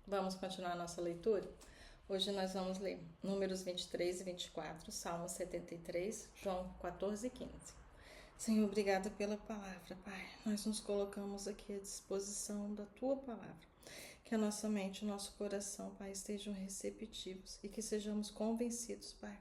Vamos continuar a nossa leitura? Hoje nós vamos ler Números 23 e 24, Salmo 73, João 14 e 15. Senhor, obrigada pela palavra, Pai. Nós nos colocamos aqui à disposição da Tua palavra. Que a nossa mente e o nosso coração, Pai, estejam receptivos e que sejamos convencidos, Pai,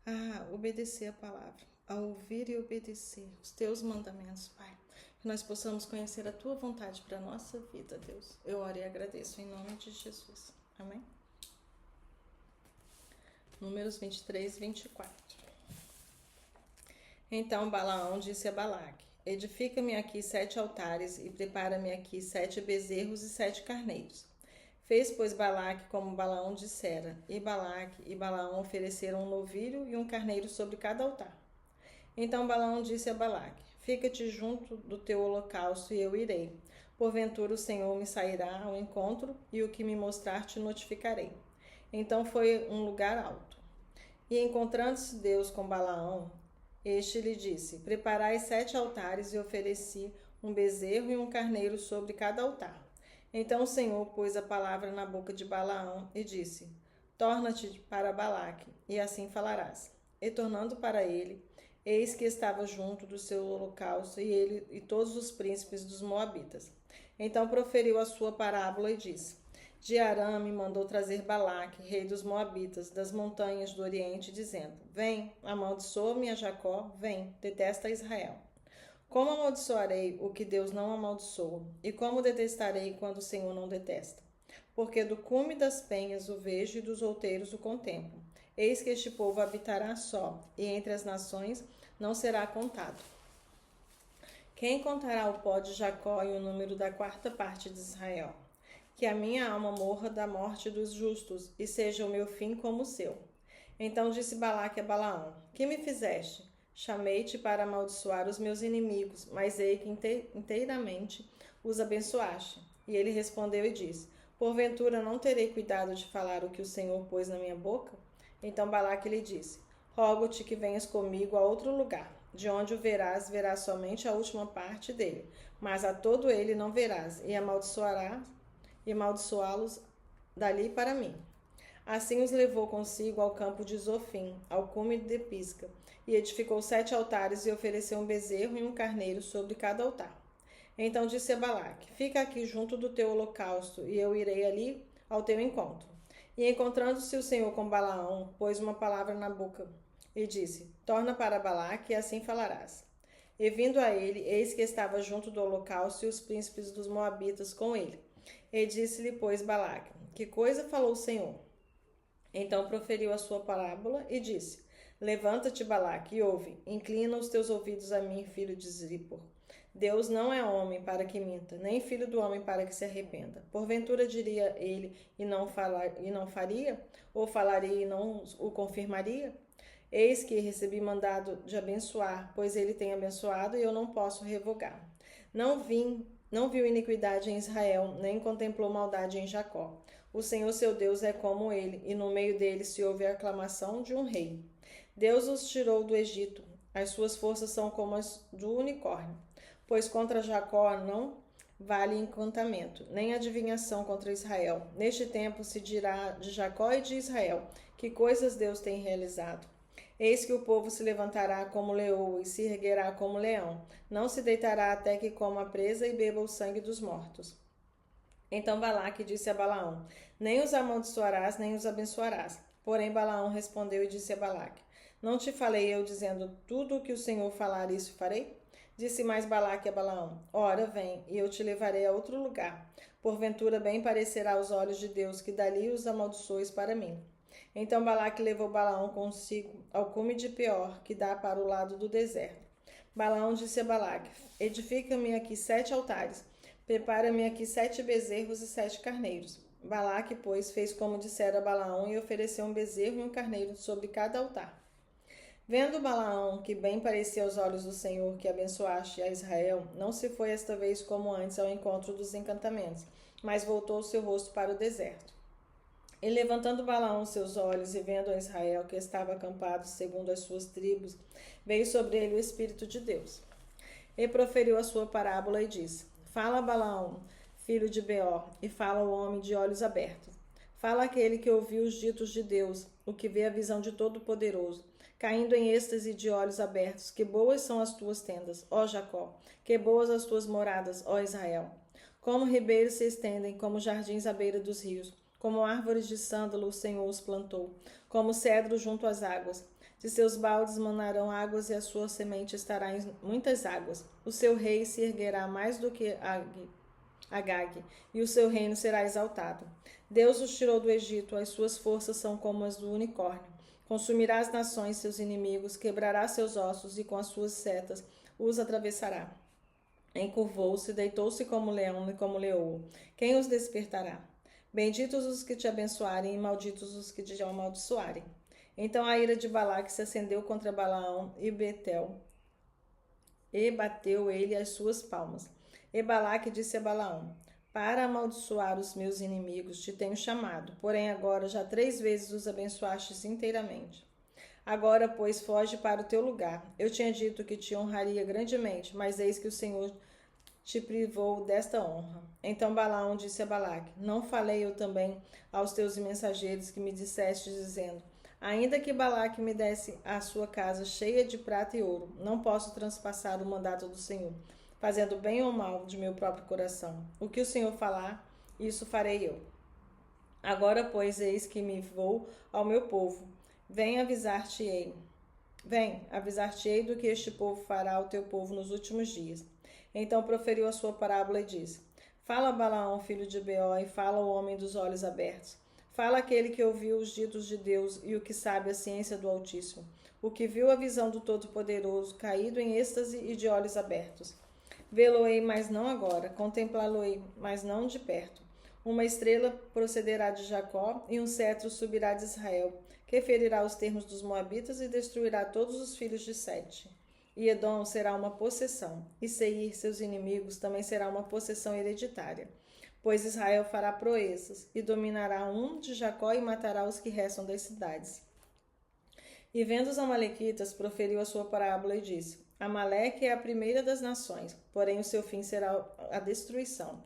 a obedecer a palavra, a ouvir e obedecer os Teus mandamentos, Pai. Que nós possamos conhecer a Tua vontade para a nossa vida, Deus. Eu oro e agradeço em nome de Jesus. Amém? Números 23 e 24. Então Balaão disse a Balaque: edifica-me aqui 7 altares e prepara-me aqui 7 bezerros e 7 carneiros. Fez, pois, Balaque como Balaão dissera, e Balaque e Balaão ofereceram um novilho e um carneiro sobre cada altar. Então Balaão disse a Balaque: fica-te junto do teu holocausto e eu irei. Porventura o Senhor me sairá ao encontro e o que me mostrar te notificarei. Então foi um lugar alto. E encontrando-se Deus com Balaão, este lhe disse: preparai 7 altares e ofereci um bezerro e um carneiro sobre cada altar. Então o Senhor pôs a palavra na boca de Balaão e disse: torna-te para Balaque, e assim falarás. E tornando para ele, eis que estava junto do seu holocausto e ele e todos os príncipes dos moabitas. Então proferiu a sua parábola e disse: de Arã me mandou trazer Balaque, rei dos moabitas, das montanhas do oriente, dizendo: vem, amaldiçoa-me a Jacó, vem, detesta a Israel. Como amaldiçoarei o que Deus não amaldiçoa? E como detestarei quando o Senhor não detesta? Porque do cume das penhas o vejo e dos outeiros o contemplo. Eis que este povo habitará só, e entre as nações não será contado. Quem contará o pó de Jacó e o número da 4ª parte de Israel? Que a minha alma morra da morte dos justos, e seja o meu fim como o seu. Então disse Balaque a Balaão: que me fizeste? Chamei-te para amaldiçoar os meus inimigos, mas ei que inteiramente os abençoaste. E ele respondeu e disse: porventura não terei cuidado de falar o que o Senhor pôs na minha boca? Então Balaque lhe disse: rogo-te que venhas comigo a outro lugar. De onde o verás somente a última parte dele, mas a todo ele não verás, e amaldiçoá-los dali para mim. Assim os levou consigo ao campo de Zofim, ao cume de Pisga, e edificou 7 altares e ofereceu um bezerro e um carneiro sobre cada altar. Então disse a Balaque: fica aqui junto do teu holocausto, e eu irei ali ao teu encontro. E encontrando-se o Senhor com Balaão, pôs uma palavra na boca e disse: torna para Balaque, e assim falarás. E vindo a ele, eis que estava junto do holocausto e os príncipes dos moabitas com ele. E disse-lhe, pois, Balaque: que coisa falou o Senhor? Então proferiu a sua parábola e disse: levanta-te, Balaque, e ouve, inclina os teus ouvidos a mim, filho de Zippor. Deus não é homem para que minta, nem filho do homem para que se arrependa. Porventura diria ele e não faria? Ou falaria e não o confirmaria? Eis que recebi mandado de abençoar, pois ele tem abençoado e eu não posso revogar. Não viu iniquidade em Israel, nem contemplou maldade em Jacó. O Senhor seu Deus é como ele, e no meio dele se ouve a aclamação de um rei. Deus os tirou do Egito, as suas forças são como as do unicórnio. Pois contra Jacó não vale encantamento, nem adivinhação contra Israel. Neste tempo se dirá de Jacó e de Israel: que coisas Deus tem realizado. Eis que o povo se levantará como leoa e se erguerá como leão. Não se deitará até que coma a presa e beba o sangue dos mortos. Então Balaque disse a Balaão: nem os amaldiçoarás, nem os abençoarás. Porém Balaão respondeu e disse a Balaque: não te falei eu dizendo tudo o que o Senhor falar, isso farei? Disse mais Balaque a Balaão: ora, vem, e eu te levarei a outro lugar. Porventura bem parecerá aos olhos de Deus que dali os amaldiçoes para mim. Então Balaque levou Balaão consigo ao cume de Peor, que dá para o lado do deserto. Balaão disse a Balaque: edifica-me aqui 7 altares, prepara-me aqui 7 bezerros e 7 carneiros. Balaque, pois, fez como dissera Balaão e ofereceu um bezerro e um carneiro sobre cada altar. Vendo Balaão que bem parecia aos olhos do Senhor que abençoaste a Israel, não se foi esta vez como antes ao encontro dos encantamentos, mas voltou o seu rosto para o deserto. E levantando Balaão seus olhos e vendo a Israel que estava acampado segundo as suas tribos, veio sobre ele o Espírito de Deus. E proferiu a sua parábola e disse: fala, Balaão, filho de Beor, e fala o homem de olhos abertos. Fala aquele que ouviu os ditos de Deus, o que vê a visão de Todo-Poderoso, caindo em êxtase de olhos abertos. Que boas são as tuas tendas, ó Jacó, que boas as tuas moradas, ó Israel. Como ribeiros se estendem, como jardins à beira dos rios, como árvores de sândalo o Senhor os plantou, como cedro junto às águas. De seus baldes manarão águas e a sua semente estará em muitas águas. O seu rei se erguerá mais do que Agag, e o seu reino será exaltado. Deus os tirou do Egito, as suas forças são como as do unicórnio. Consumirá as nações, seus inimigos, quebrará seus ossos e com as suas setas os atravessará. Encurvou-se, deitou-se como leão e como leoa. Quem os despertará? Benditos os que te abençoarem e malditos os que te amaldiçoarem. Então a ira de Balaque se acendeu contra Balaão e Betel, e bateu ele as suas palmas. E Balaque disse a Balaão: Para amaldiçoar os meus inimigos te tenho chamado, porém agora já 3 vezes os abençoastes inteiramente. Agora, pois, foge para o teu lugar. Eu tinha dito que te honraria grandemente, mas eis que o Senhor te privou desta honra. Então Balaão disse a Balaque: Não falei eu também aos teus mensageiros que me disseste, dizendo: Ainda que Balaque me desse a sua casa cheia de prata e ouro, não posso transpassar o mandato do Senhor, fazendo bem ou mal de meu próprio coração. O que o Senhor falar, isso farei eu. Agora, pois, eis que me vou ao meu povo. Vem, avisar-te-ei do que este povo fará ao teu povo nos últimos dias. Então proferiu a sua parábola e disse: Fala Balaão, filho de Beor, e fala o homem dos olhos abertos. Fala aquele que ouviu os ditos de Deus e o que sabe a ciência do Altíssimo, o que viu a visão do Todo-Poderoso, caído em êxtase e de olhos abertos. Vê-lo-ei, mas não agora, contemplá-lo-ei, mas não de perto. Uma estrela procederá de Jacó e um cetro subirá de Israel, que ferirá os termos dos moabitas e destruirá todos os filhos de Sete. E Edom será uma possessão, e Seir, seus inimigos, também será uma possessão hereditária. Pois Israel fará proezas, e dominará um de Jacó e matará os que restam das cidades. E vendo os amalequitas, proferiu a sua parábola e disse: Amaleque é a primeira das nações, porém o seu fim será a destruição.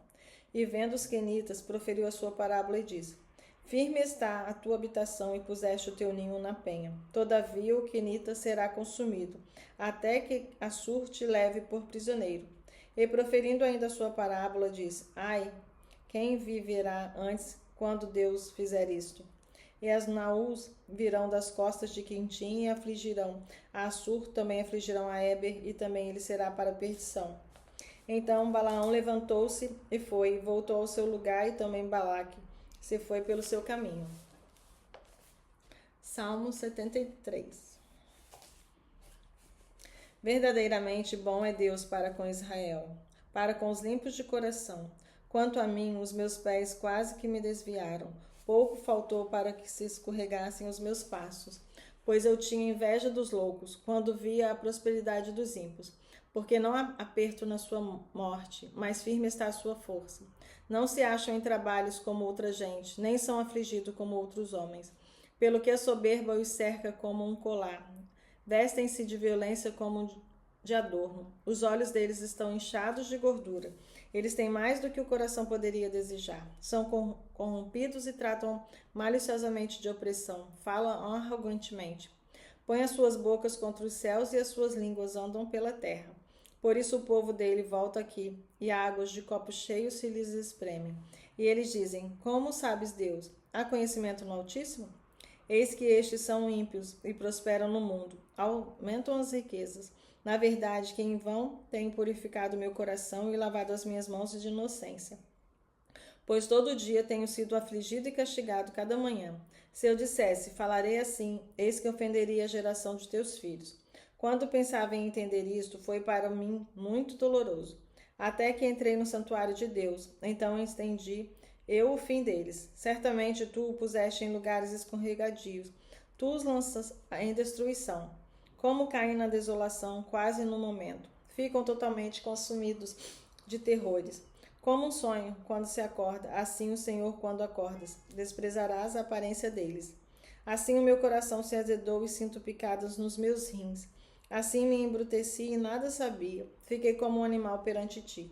E vendo os quenitas, proferiu a sua parábola e disse: Firme está a tua habitação e puseste o teu ninho na penha. Todavia o quenita será consumido, até que Assur te leve por prisioneiro. E proferindo ainda a sua parábola, diz: Ai, quem viverá antes quando Deus fizer isto? E as Naús virão das costas de Quintim e afligirão. A Assur também afligirão a Éber, e também ele será para perdição. Então Balaão levantou-se e foi, voltou ao seu lugar, e também Balaque se foi pelo seu caminho. Salmo 73. Verdadeiramente bom é Deus para com Israel, para com os limpos de coração. Quanto a mim, os meus pés quase que me desviaram. Pouco faltou para que se escorregassem os meus passos, pois eu tinha inveja dos loucos, quando via a prosperidade dos ímpios. Porque não há aperto na sua morte, mas firme está a sua força. Não se acham em trabalhos como outra gente, nem são afligidos como outros homens. Pelo que a soberba os cerca como um colar. Vestem-se de violência como de adorno. Os olhos deles estão inchados de gordura. Eles têm mais do que o coração poderia desejar. São corrompidos e tratam maliciosamente de opressão. Falam arrogantemente. Põe as suas bocas contra os céus e as suas línguas andam pela terra. Por isso o povo dele volta aqui, e águas de copo cheio se lhes espremem. E eles dizem: Como sabes Deus? Há conhecimento no Altíssimo? Eis que estes são ímpios e prosperam no mundo, aumentam as riquezas. Na verdade, que em vão tenho purificado meu coração e lavado as minhas mãos de inocência. Pois todo dia tenho sido afligido e castigado cada manhã. Se eu dissesse, falarei assim, eis que ofenderia a geração de teus filhos. Quando pensava em entender isto, foi para mim muito doloroso. Até que entrei no santuário de Deus, então estendi eu o fim deles. Certamente tu o puseste em lugares escorregadios, tu os lanças em destruição. Como caem na desolação, quase no momento. Ficam totalmente consumidos de terrores. Como um sonho, quando se acorda, assim o Senhor quando acordas. Desprezarás a aparência deles. Assim o meu coração se azedou e sinto picadas nos meus rins. Assim me embruteci e nada sabia. Fiquei como um animal perante ti.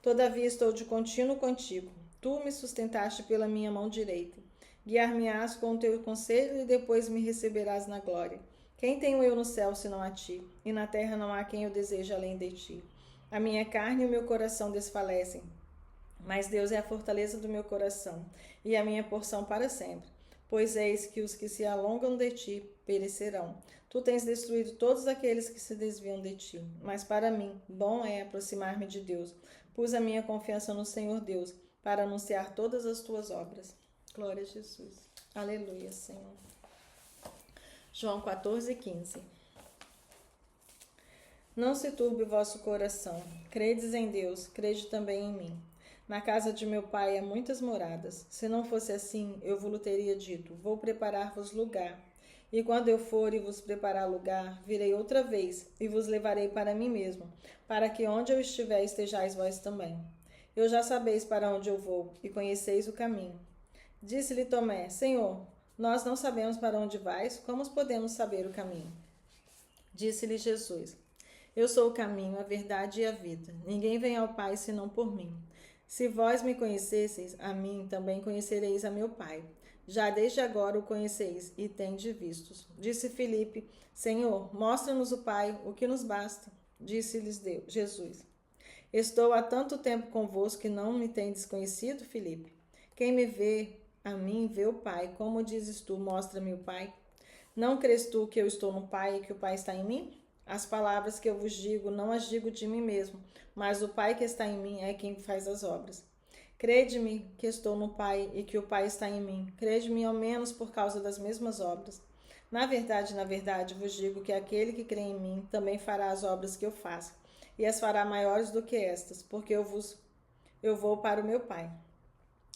Todavia estou de contínuo contigo. Tu me sustentaste pela minha mão direita. Guiar-me-ás com o teu conselho e depois me receberás na glória. Quem tenho eu no céu senão a ti? E na terra não há quem eu deseje além de ti. A minha carne e o meu coração desfalecem, mas Deus é a fortaleza do meu coração e a minha porção para sempre. Pois eis que os que se alongam de ti perecerão. Tu tens destruído todos aqueles que se desviam de ti. Mas para mim, bom é aproximar-me de Deus. Pus a minha confiança no Senhor Deus, para anunciar todas as tuas obras. Glória a Jesus. Aleluia, Senhor. João 14:15. Não se turbe o vosso coração. Credes em Deus, crede também em mim. Na casa de meu pai há muitas moradas. Se não fosse assim, eu vos teria dito, vou preparar-vos lugar. E quando eu for e vos preparar lugar, virei outra vez e vos levarei para mim mesmo, para que onde eu estiver estejais vós também. Eu já sabeis para onde eu vou e conheceis o caminho. Disse-lhe Tomé, Senhor, nós não sabemos para onde vais, como podemos saber o caminho? Disse-lhe Jesus, eu sou o caminho, a verdade e a vida. Ninguém vem ao Pai senão por mim. Se vós me conhecesseis, a mim também conhecereis a meu Pai. Já desde agora o conheceis e tendes vistos. Disse Filipe, Senhor, mostra-nos o Pai, o que nos basta. Disse-lhes Jesus, estou há tanto tempo convosco que não me tendes conhecido, Filipe? Quem me vê a mim vê o Pai. Como dizes tu, mostra-me o Pai? Não crês tu que eu estou no Pai e que o Pai está em mim? As palavras que eu vos digo, não as digo de mim mesmo, mas o Pai que está em mim é quem faz as obras. Crede-me que estou no Pai e que o Pai está em mim. Crede-me ao menos por causa das mesmas obras. Na verdade, vos digo que aquele que crê em mim também fará as obras que eu faço, e as fará maiores do que estas, porque eu vou para o meu Pai.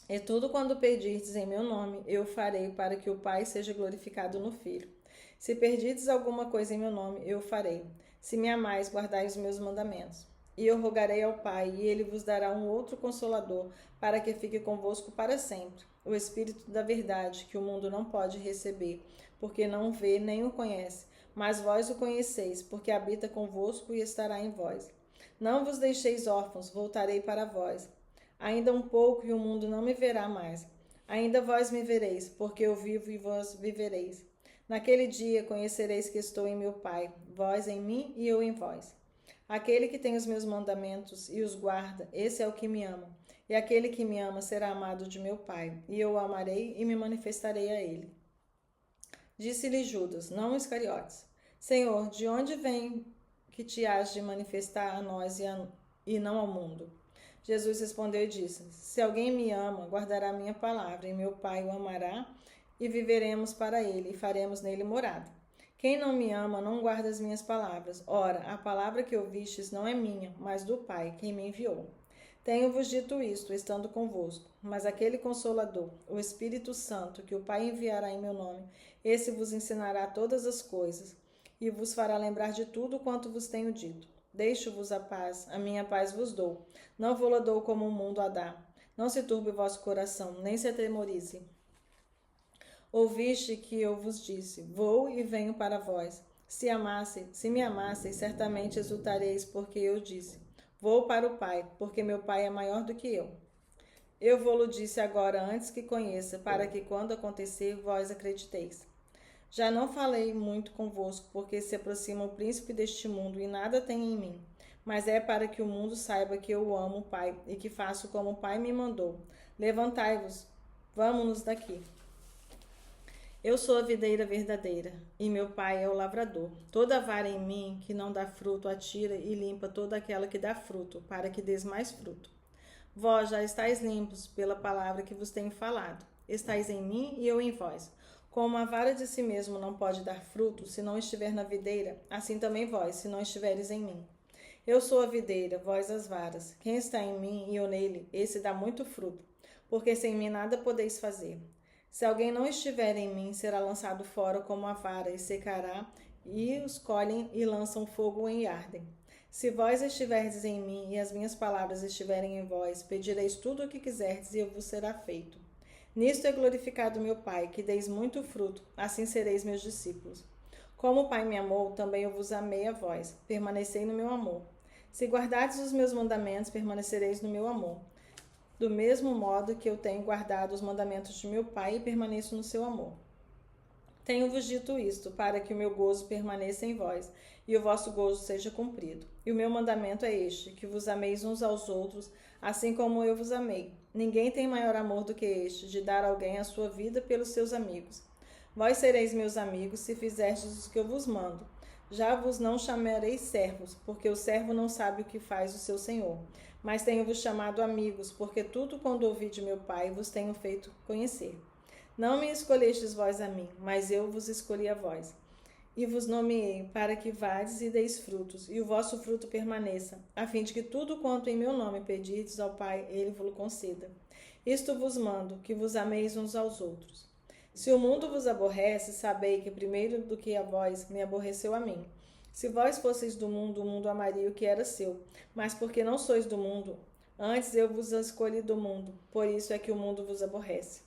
E tudo quando pedirdes em meu nome, eu farei para que o Pai seja glorificado no Filho. Se pedirdes alguma coisa em meu nome, eu farei. Se me amais, guardai os meus mandamentos. E eu rogarei ao Pai, e ele vos dará um outro Consolador, para que fique convosco para sempre. O Espírito da verdade, que o mundo não pode receber, porque não o vê nem o conhece. Mas vós o conheceis, porque habita convosco e estará em vós. Não vos deixeis órfãos, voltarei para vós. Ainda um pouco e o mundo não me verá mais. Ainda vós me vereis, porque eu vivo e vós vivereis. Naquele dia conhecereis que estou em meu Pai, vós em mim e eu em vós. Aquele que tem os meus mandamentos e os guarda, esse é o que me ama. E aquele que me ama será amado de meu Pai, e eu o amarei e me manifestarei a ele. Disse-lhe Judas, não Iscariotes, Senhor, de onde vem que te has de manifestar a nós e não ao mundo? Jesus respondeu e disse, se alguém me ama, guardará minha palavra, e meu Pai o amará, e viveremos para ele, e faremos nele morada. Quem não me ama, não guarda as minhas palavras. Ora, a palavra que ouvistes não é minha, mas do Pai, quem me enviou. Tenho-vos dito isto, estando convosco, mas aquele Consolador, o Espírito Santo, que o Pai enviará em meu nome, esse vos ensinará todas as coisas, e vos fará lembrar de tudo quanto vos tenho dito. Deixo-vos a minha paz vos dou. Não vou-la dou como o mundo a dá. Não se turbe o vosso coração, nem se atemorize. Ouviste que eu vos disse, vou e venho para vós. Se me amasseis, certamente exultareis, porque eu disse, vou para o Pai, porque meu Pai é maior do que eu. Eu vou-lo disse agora antes que conheça, para que quando acontecer, vós acrediteis. Já não falei muito convosco, porque se aproxima o príncipe deste mundo e nada tem em mim. Mas é para que o mundo saiba que eu amo o Pai e que faço como o Pai me mandou. Levantai-vos, vamo-nos daqui. Eu sou a videira verdadeira, e meu Pai é o lavrador. Toda vara em mim que não dá fruto, atira e limpa toda aquela que dá fruto, para que dês mais fruto. Vós já estáis limpos pela palavra que vos tenho falado. Estáis em mim e eu em vós. Como a vara de si mesmo não pode dar fruto se não estiver na videira, assim também vós, se não estiveres em mim. Eu sou a videira, vós as varas. Quem está em mim e eu nele, esse dá muito fruto, porque sem mim nada podeis fazer. Se alguém não estiver em mim, será lançado fora como a vara e secará, e os colhem e lançam fogo e ardem. Se vós estiverdes em mim e as minhas palavras estiverem em vós, pedireis tudo o que quiserdes e eu vos será feito. Nisto é glorificado meu Pai, que deis muito fruto, assim sereis meus discípulos. Como o Pai me amou, também eu vos amei a vós. Permanecei no meu amor. Se guardardes os meus mandamentos, permanecereis no meu amor. Do mesmo modo que eu tenho guardado os mandamentos de meu Pai e permaneço no seu amor. Tenho-vos dito isto, para que o meu gozo permaneça em vós, e o vosso gozo seja cumprido. E o meu mandamento é este, que vos ameis uns aos outros, assim como eu vos amei. Ninguém tem maior amor do que este, de dar alguém a sua vida pelos seus amigos. Vós sereis meus amigos, se fizerdes o que eu vos mando. Já vos não chamarei servos, porque o servo não sabe o que faz o seu senhor. Mas tenho-vos chamado amigos, porque tudo quando ouvi de meu Pai vos tenho feito conhecer. Não me escolhestes vós a mim, mas eu vos escolhi a vós. E vos nomeei para que vades e deis frutos, e o vosso fruto permaneça, a fim de que tudo quanto em meu nome pedirdes ao Pai, ele vos conceda. Isto vos mando, que vos ameis uns aos outros. Se o mundo vos aborrece, sabei que primeiro do que a vós, me aborreceu a mim. Se vós fosseis do mundo, o mundo amaria o que era seu. Mas porque não sois do mundo, antes eu vos escolhi do mundo, por isso é que o mundo vos aborrece.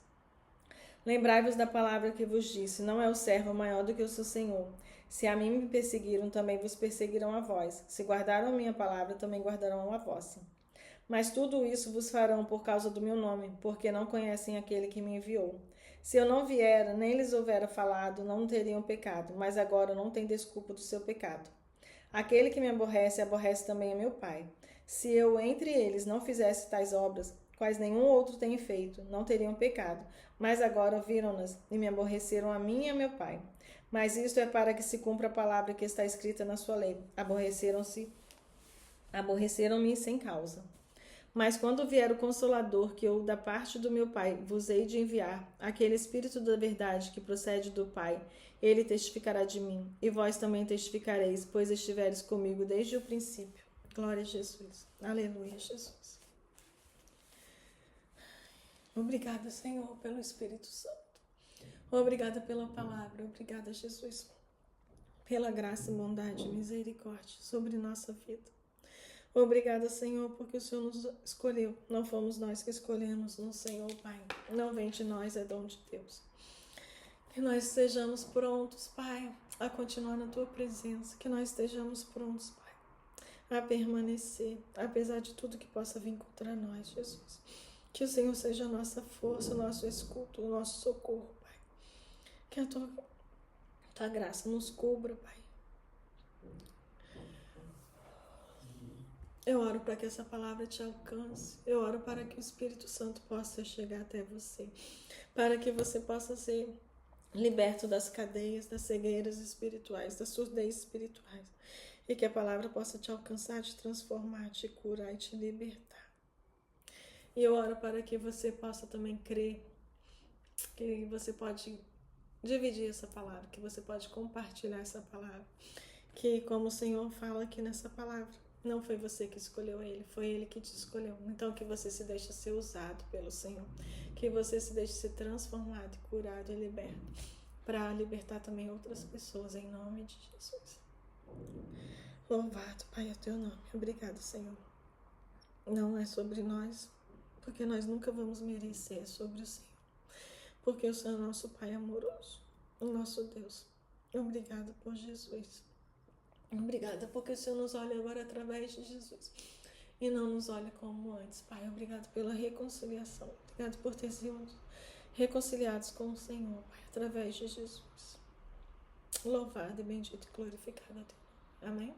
Lembrai-vos da palavra que vos disse, não é o servo maior do que o seu senhor. Se a mim me perseguiram, também vos perseguirão a vós. Se guardaram a minha palavra, também guardarão a vossa. Mas tudo isso vos farão por causa do meu nome, porque não conhecem aquele que me enviou. Se eu não viera, nem lhes houvera falado, não teriam pecado, mas agora não tem desculpa do seu pecado. Aquele que me aborrece, aborrece também a meu Pai. Se eu entre eles não fizesse tais obras, quais nenhum outro tem feito, não teriam pecado. Mas agora viram-nas e me aborreceram a mim e a meu Pai. Mas isto é para que se cumpra a palavra que está escrita na sua lei. Aborreceram-me sem causa. Mas quando vier o Consolador, que eu, da parte do meu Pai, vos hei de enviar, aquele Espírito da verdade que procede do Pai, ele testificará de mim, e vós também testificareis, pois estiveres comigo desde o princípio. Glória a Jesus. Aleluia, Jesus. Obrigada, Senhor, pelo Espírito Santo. Obrigada pela palavra. Obrigada, Jesus, pela graça, bondade e misericórdia sobre nossa vida. Obrigada, Senhor, porque o Senhor nos escolheu. Não fomos nós que escolhemos no Senhor, Pai. Não vem de nós, é dom de Deus. Que nós estejamos prontos, Pai, a continuar na Tua presença. Que nós estejamos prontos, Pai, a permanecer, apesar de tudo que possa vir contra nós, Jesus. Que o Senhor seja a nossa força, o nosso escudo, o nosso socorro, Pai. Que a Tua graça nos cubra, Pai. Eu oro para que essa palavra te alcance. Eu oro para que o Espírito Santo possa chegar até você. Para que você possa ser liberto das cadeias, das cegueiras espirituais, das surdez espirituais. E que a palavra possa te alcançar, te transformar, te curar e te libertar. E eu oro para que você possa também crer que você pode dividir essa palavra, que você pode compartilhar essa palavra. Que, como o Senhor fala aqui nessa palavra, não foi você que escolheu ele, foi ele que te escolheu. Então que você se deixe ser usado pelo Senhor, que você se deixe ser transformado, curado e liberto, para libertar também outras pessoas, em nome de Jesus. Louvado, Pai, é o teu nome. Obrigado, Senhor. Não é sobre nós, porque nós nunca vamos merecer, é sobre o Senhor. Porque o Senhor é nosso Pai amoroso, o nosso Deus. Obrigada por Jesus. Obrigada porque o Senhor nos olha agora através de Jesus e não nos olha como antes, Pai. Obrigado pela reconciliação. Obrigado por ter sido reconciliados com o Senhor, Pai, através de Jesus. Louvado e bendito e glorificado a Deus. Amém?